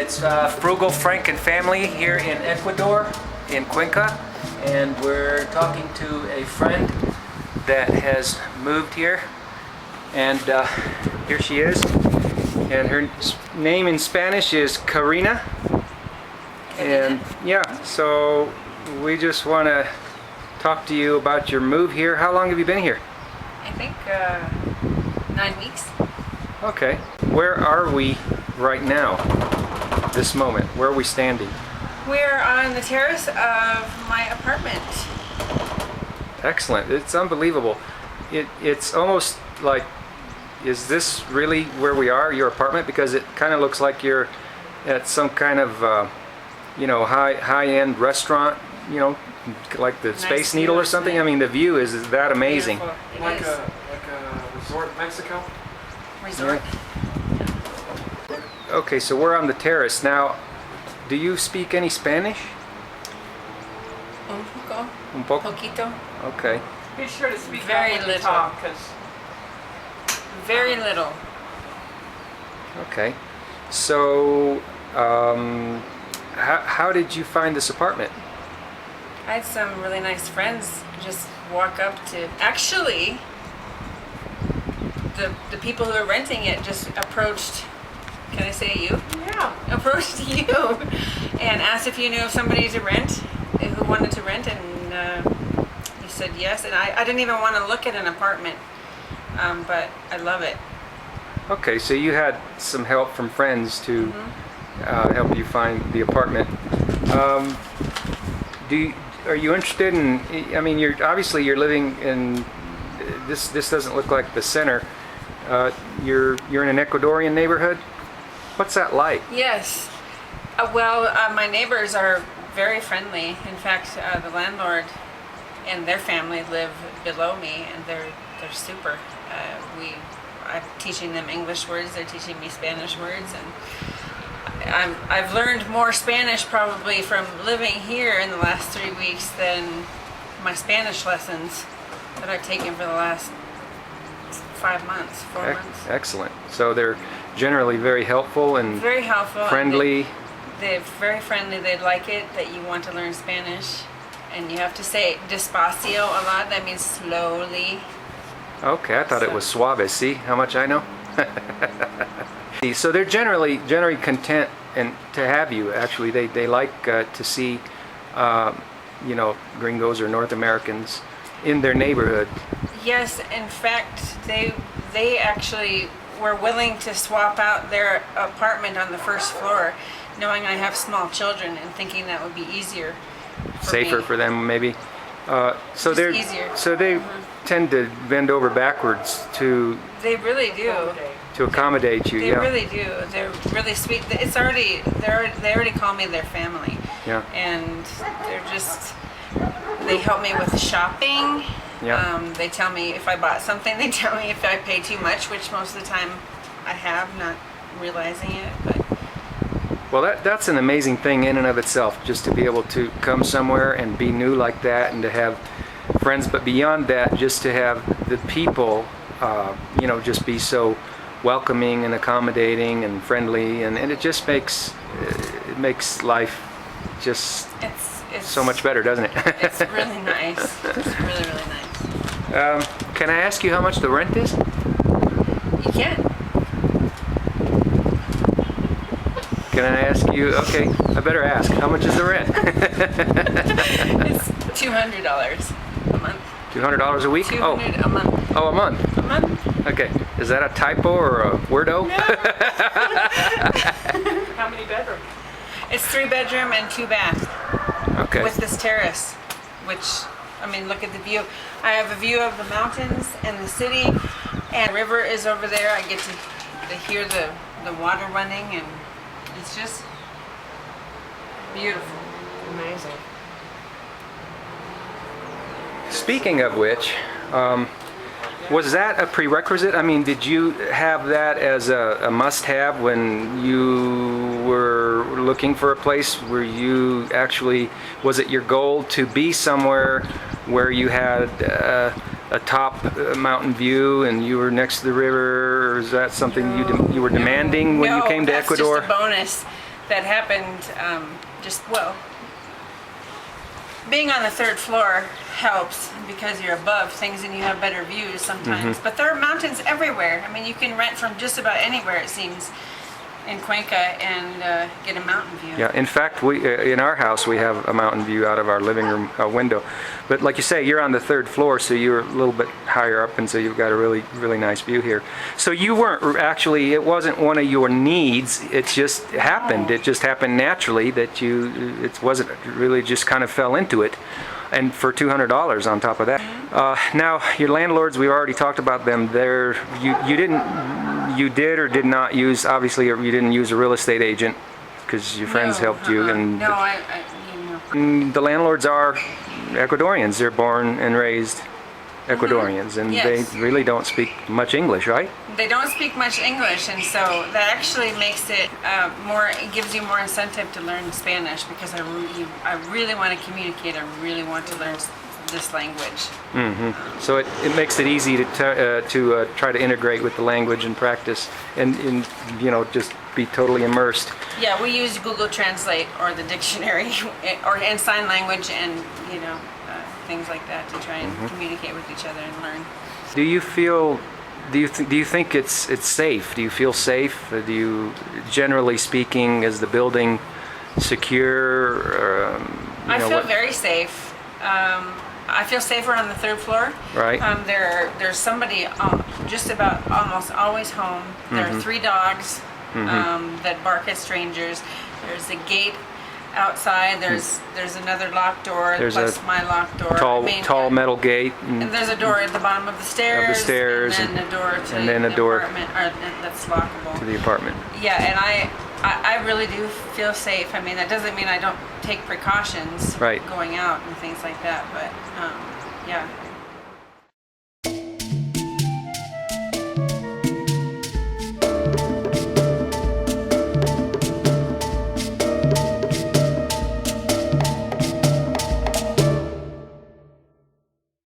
It's Frugal Frank and family here in Ecuador, in Cuenca, and we're talking to a friend that has moved here, and here she is, and her name in Spanish is Karina, and yeah, so we just want to talk to you about your move here. How long have you been here? I think 9 weeks. Okay. Where are we right now, this moment? Where are we standing? We're on the terrace of my apartment. Excellent. It's unbelievable. It's almost like, is this really where we are, your apartment? Because it kind of looks like you're at some kind of, high-end restaurant, like the Nice Space Needle view, or something. isn't I it? mean, the view is that amazing. Beautiful. It Like is. a resort in Mexico? Resort. Okay, so we're on the terrace. Now, do you speak any Spanish? Un poco. Un poco? Poquito. Okay. Be sure to speak Very up when you little. talk, 'cause Very little. Okay. So, how did you find this apartment? I had some really nice friends just walk up to. Actually, the people who are renting it just approached. Can I say you? yeah. Approached you and asked if you knew of somebody to rent, who wanted to rent, and you said yes. And I didn't even want to look at an apartment, but I love it. Okay, so you had some help from friends to help you find the apartment. Are you interested in? I mean, you're living in this. This doesn't look like the center. You're in an Ecuadorian neighborhood. What's that like? Yes. My neighbors are very friendly. In fact, the landlord and their family live below me, and they're super. I'm teaching them English words. They're teaching me Spanish words, and I've learned more Spanish probably from living here in the last 3 weeks than my Spanish lessons that I've taken for the last 5 months, 4 months. Excellent. So they're generally very helpful and Very helpful. and friendly. They're very friendly. They'd like it that you want to learn Spanish, and you have to say despacio a lot. That means slowly. Okay, I thought it was suave. See how much I know? So they're generally content and to have you. Actually, they like to see, gringos or North Americans in their neighborhood. Yes, in fact, they actually were willing to swap out their apartment on the first floor, knowing I have small children and thinking that would be easier. Safer me. for them, maybe. So Just they're easier. so they tend to bend over backwards to They really do. accommodate you. They Yeah. really do. They're really sweet. They already call me their family. Yeah. And they help me with shopping. Yeah. They tell me if I bought something. They tell me if I pay too much, which most of the time I have, not realizing it. But Well, that's an amazing thing in and of itself, just to be able to come somewhere and be new like that, and to have friends. But beyond that, just to have the people, just be so welcoming and accommodating and friendly, and it just makes life just it's so much better, doesn't it? It's really nice. It's really, really nice. Can I ask you how much the rent is? You can. Can I ask you? Okay, I better ask. How much is the rent? It's $200 a month. $200 a week? $200 a month. Oh, a month. A month? Okay. Is that a typo or a wordo? How many bedrooms? It's 3-bedroom and 2-bath. Okay. With this terrace, which, look at the view. I have a view of the mountains and the city, and the river is over there. I get to hear the water running, and it's just beautiful. Amazing. Speaking of which, was that a prerequisite? I mean, did you have that as a must-have when you were looking for a place? Was it your goal to be somewhere where you had a top mountain view and you were next to the river, or is that something you were demanding when you came to Ecuador? That's just a bonus. that happened. Being on the third floor helps because you're above things and you have better views sometimes. But there are mountains everywhere. I mean, you can rent from just about anywhere, it seems, in Cuenca and get a mountain view. Yeah, in fact, we in our house we have a mountain view out of our living room window. But like you say, you're on the third floor, so you're a little bit higher up, and so you've got a really nice view here. So you weren't actually, it wasn't one of your needs, it just happened. It just happened naturally that it wasn't really, just kind of fell into it. And for $200 on top of that. Now, your landlords, we've already talked about them. You did or did not use, obviously, you didn't use a real estate agent because your friends helped you. And No, and the landlords are Ecuadorians. They're born and raised Ecuadorians, and Yes. they really don't speak much English, right? They don't speak much English, and so that actually makes it it gives you more incentive to learn Spanish, because I really want to communicate. I really want to learn this language. So it makes it easy to try to integrate with the language and practice, and just be totally immersed. Yeah, we use Google Translate or the dictionary, and sign language, and things like that to try and communicate with each other and learn. Do you think it's safe? Do you feel safe? Do you, generally speaking, is the building secure? I feel very safe. I feel safer on the third floor. Right. There's somebody just about almost always home. There are 3 dogs that bark at strangers. There's a gate outside. There's another locked door, plus my locked door. Tall metal gate. And there's a door at the bottom of the stairs. And then a door to the apartment, or that's lockable. To the apartment. Yeah, and I really do feel safe. I mean, that doesn't mean I don't take precautions Right. going out and things like that, but yeah.